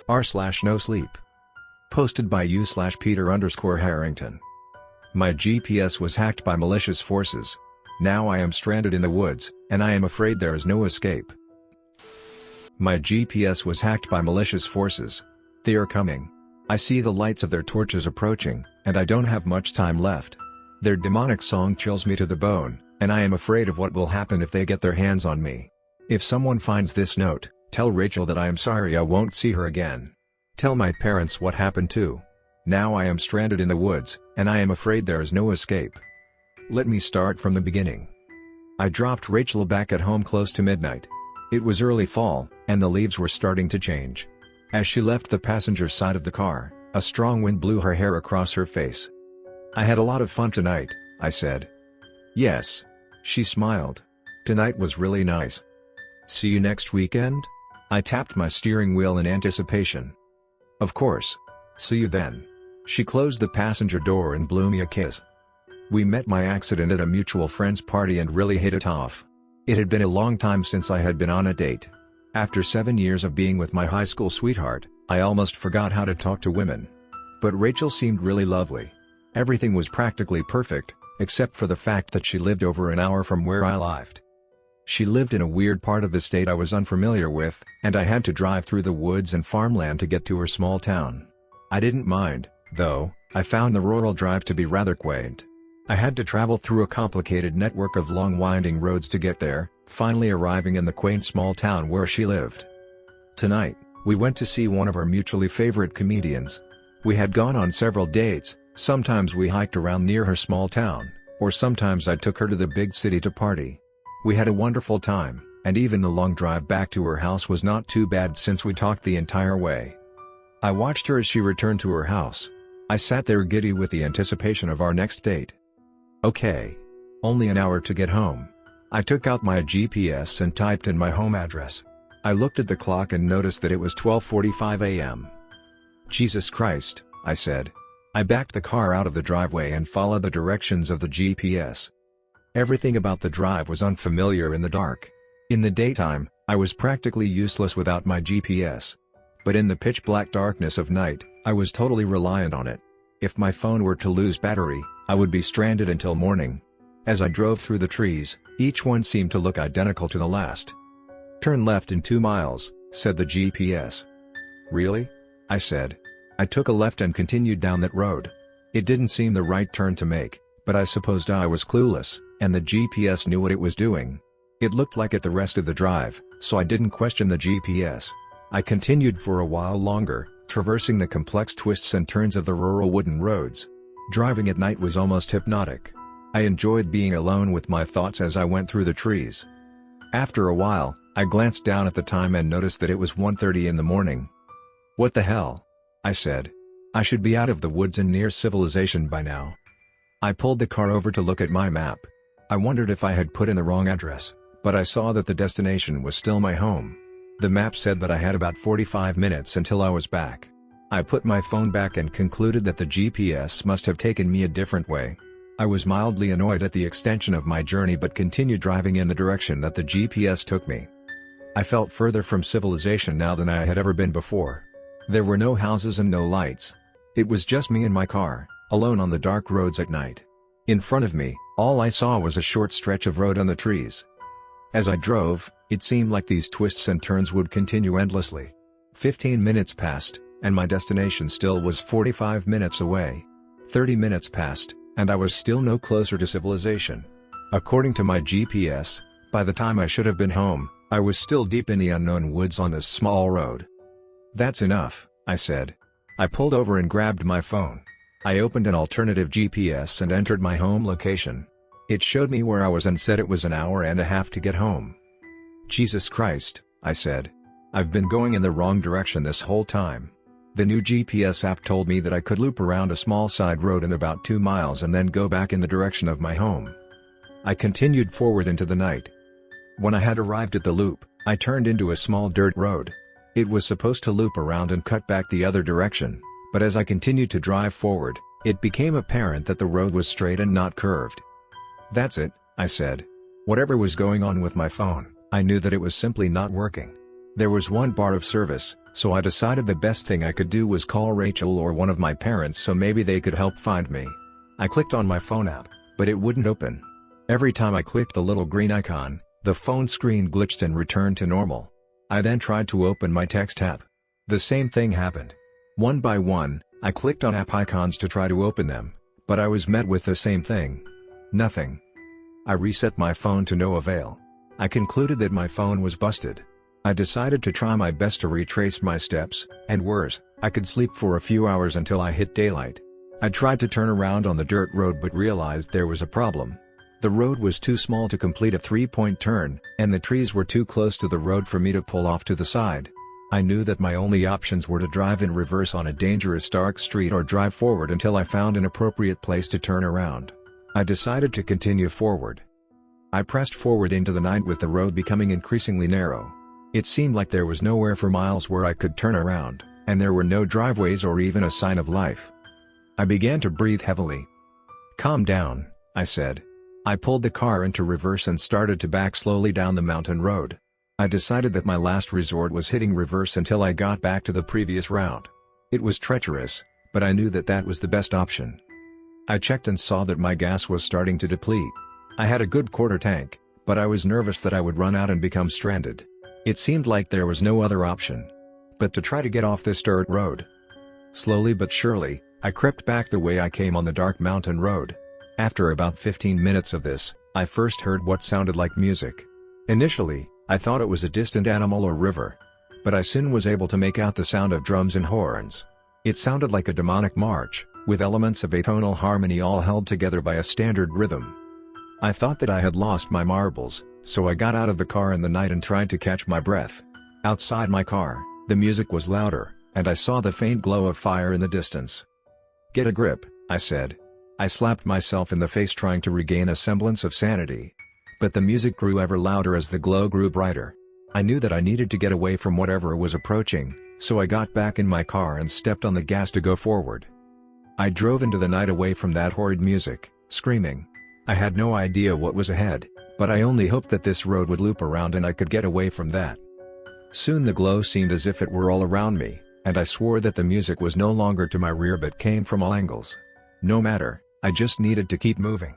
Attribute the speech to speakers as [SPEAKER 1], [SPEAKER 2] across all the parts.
[SPEAKER 1] r/NoSleep. Posted by u/Peter_Harrington. My GPS was hacked by malicious forces. Now I am stranded in the woods, and I am afraid there is no escape. My GPS was hacked by malicious forces. They are coming. I see the lights of their torches approaching, and I don't have much time left. Their demonic song chills me to the bone, and I am afraid of what will happen if they get their hands on me. If someone finds this note, tell Rachel that I am sorry I won't see her again. Tell my parents what happened too. Now I am stranded in the woods, and I am afraid there is no escape. Let me start from the beginning. I dropped Rachel back at home close to midnight. It was early fall, and the leaves were starting to change. As she left the passenger side of the car, a strong wind blew her hair across her face. "I had a lot of fun tonight," I said. "Yes." She smiled. "Tonight was really nice. See you next weekend?" I tapped my steering wheel in anticipation. "Of course. See you then." She closed the passenger door and blew me a kiss. We met by accident at a mutual friend's party and really hit it off. It had been a long time since I had been on a date. After 7 years of being with my high school sweetheart, I almost forgot how to talk to women. But Rachel seemed really lovely. Everything was practically perfect, except for the fact that she lived over an hour from where I lived. She lived in a weird part of the state I was unfamiliar with, and I had to drive through the woods and farmland to get to her small town. I didn't mind, though. I found the rural drive to be rather quaint. I had to travel through a complicated network of long winding roads to get there, finally arriving in the quaint small town where she lived. Tonight, we went to see one of our mutually favorite comedians. We had gone on several dates. Sometimes we hiked around near her small town, or sometimes I took her to the big city to party. We had a wonderful time, and even the long drive back to her house was not too bad since we talked the entire way. I watched her as she returned to her house. I sat there giddy with the anticipation of our next date. Okay. Only an hour to get home. I took out my GPS and typed in my home address. I looked at the clock and noticed that it was 12:45 a.m. "Jesus Christ," I said. I backed the car out of the driveway and followed the directions of the GPS. Everything about the drive was unfamiliar in the dark. In the daytime, I was practically useless without my GPS. But in the pitch-black darkness of night, I was totally reliant on it. If my phone were to lose battery, I would be stranded until morning. As I drove through the trees, each one seemed to look identical to the last. "Turn left in 2 miles," said the GPS. "Really?" I said. I took a left and continued down that road. It didn't seem the right turn to make, but I supposed I was clueless, and the GPS knew what it was doing. It looked like it the rest of the drive, so I didn't question the GPS. I continued for a while longer, traversing the complex twists and turns of the rural wooden roads. Driving at night was almost hypnotic. I enjoyed being alone with my thoughts as I went through the trees. After a while, I glanced down at the time and noticed that it was 1:30 in the morning. "What the hell?" I said. "I should be out of the woods and near civilization by now." I pulled the car over to look at my map. I wondered if I had put in the wrong address, but I saw that the destination was still my home. The map said that I had about 45 minutes until I was back. I put my phone back and concluded that the GPS must have taken me a different way. I was mildly annoyed at the extension of my journey but continued driving in the direction that the GPS took me. I felt further from civilization now than I had ever been before. There were no houses and no lights. It was just me and my car, alone on the dark roads at night. In front of me, all I saw was a short stretch of road and the trees. As I drove, it seemed like these twists and turns would continue endlessly. 15 minutes passed, and my destination still was 45 minutes away. 30 minutes passed, and I was still no closer to civilization. According to my GPS, by the time I should have been home, I was still deep in the unknown woods on this small road. "That's enough," I said. I pulled over and grabbed my phone. I opened an alternative GPS and entered my home location. It showed me where I was and said it was an hour and a half to get home. "Jesus Christ," I said. "I've been going in the wrong direction this whole time." The new GPS app told me that I could loop around a small side road in about 2 miles and then go back in the direction of my home. I continued forward into the night. When I had arrived at the loop, I turned into a small dirt road. It was supposed to loop around and cut back the other direction, but as I continued to drive forward, it became apparent that the road was straight and not curved. "That's it," I said. Whatever was going on with my phone, I knew that it was simply not working. There was one bar of service, So I decided the best thing I could do was call Rachel or one of my parents so maybe they could help find me. I clicked on my phone app, but it wouldn't open. Every time I clicked the little green icon, the phone screen glitched and returned to normal. I then tried to open my text app. The same thing happened. One by one, I clicked on app icons to try to open them, but I was met with the same thing. Nothing. I reset my phone to no avail. I concluded that my phone was busted. I decided to try my best to retrace my steps, and worse, I could sleep for a few hours until I hit daylight. I tried to turn around on the dirt road but realized there was a problem. The road was too small to complete a 3-point turn, and the trees were too close to the road for me to pull off to the side. I knew that my only options were to drive in reverse on a dangerous dark street or drive forward until I found an appropriate place to turn around. I decided to continue forward. I pressed forward into the night with the road becoming increasingly narrow. It seemed like there was nowhere for miles where I could turn around, and there were no driveways or even a sign of life. I began to breathe heavily. "Calm down," I said. I pulled the car into reverse and started to back slowly down the mountain road. I decided that my last resort was hitting reverse until I got back to the previous route. It was treacherous, but I knew that that was the best option. I checked and saw that my gas was starting to deplete. I had a good quarter tank, but I was nervous that I would run out and become stranded. It seemed like there was no other option but to try to get off this dirt road. Slowly but surely, I crept back the way I came on the dark mountain road. After about 15 minutes of this, I first heard what sounded like music. Initially, I thought it was a distant animal or river. But I soon was able to make out the sound of drums and horns. It sounded like a demonic march, with elements of atonal harmony all held together by a standard rhythm. I thought that I had lost my marbles, so I got out of the car in the night and tried to catch my breath. Outside my car, the music was louder, and I saw the faint glow of fire in the distance. "Get a grip," I said. I slapped myself in the face trying to regain a semblance of sanity. But the music grew ever louder as the glow grew brighter. I knew that I needed to get away from whatever was approaching, so I got back in my car and stepped on the gas to go forward. I drove into the night away from that horrid music, screaming. I had no idea what was ahead, but I only hoped that this road would loop around and I could get away from that. Soon the glow seemed as if it were all around me, and I swore that the music was no longer to my rear but came from all angles. No matter, I just needed to keep moving.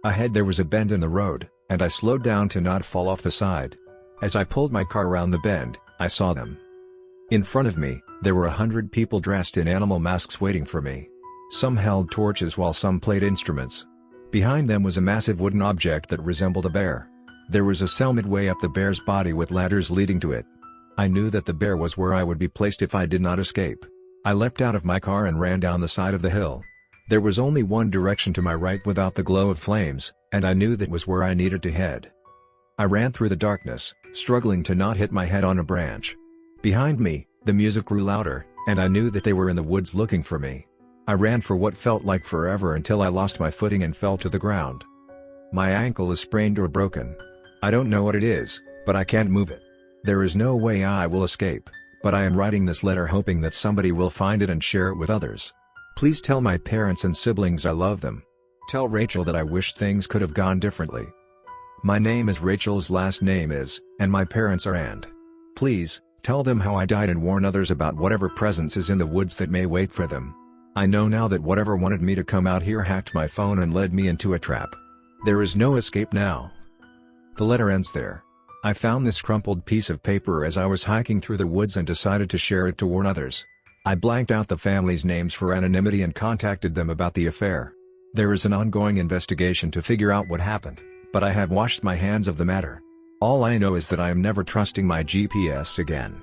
[SPEAKER 1] Ahead there was a bend in the road, and I slowed down to not fall off the side. As I pulled my car around the bend, I saw them. In front of me, there were 100 people dressed in animal masks waiting for me. Some held torches while some played instruments. Behind them was a massive wooden object that resembled a bear. There was a cell midway up the bear's body with ladders leading to it. I knew that the bear was where I would be placed if I did not escape. I leapt out of my car and ran down the side of the hill. There was only one direction to my right without the glow of flames, and I knew that was where I needed to head. I ran through the darkness, struggling to not hit my head on a branch. Behind me, the music grew louder, and I knew that they were in the woods looking for me. I ran for what felt like forever until I lost my footing and fell to the ground. My ankle is sprained or broken. I don't know what it is, but I can't move it. There is no way I will escape, but I am writing this letter hoping that somebody will find it and share it with others. Please tell my parents and siblings I love them. Tell Rachel that I wish things could have gone differently. My name is Rachel's last name is, and my parents are and. Please, tell them how I died and warn others about whatever presence is in the woods that may wait for them. I know now that whatever wanted me to come out here hacked my phone and led me into a trap. There is no escape now. The letter ends there. I found this crumpled piece of paper as I was hiking through the woods and decided to share it to warn others. I blanked out the family's names for anonymity and contacted them about the affair. There is an ongoing investigation to figure out what happened, but I have washed my hands of the matter. All I know is that I am never trusting my GPS again.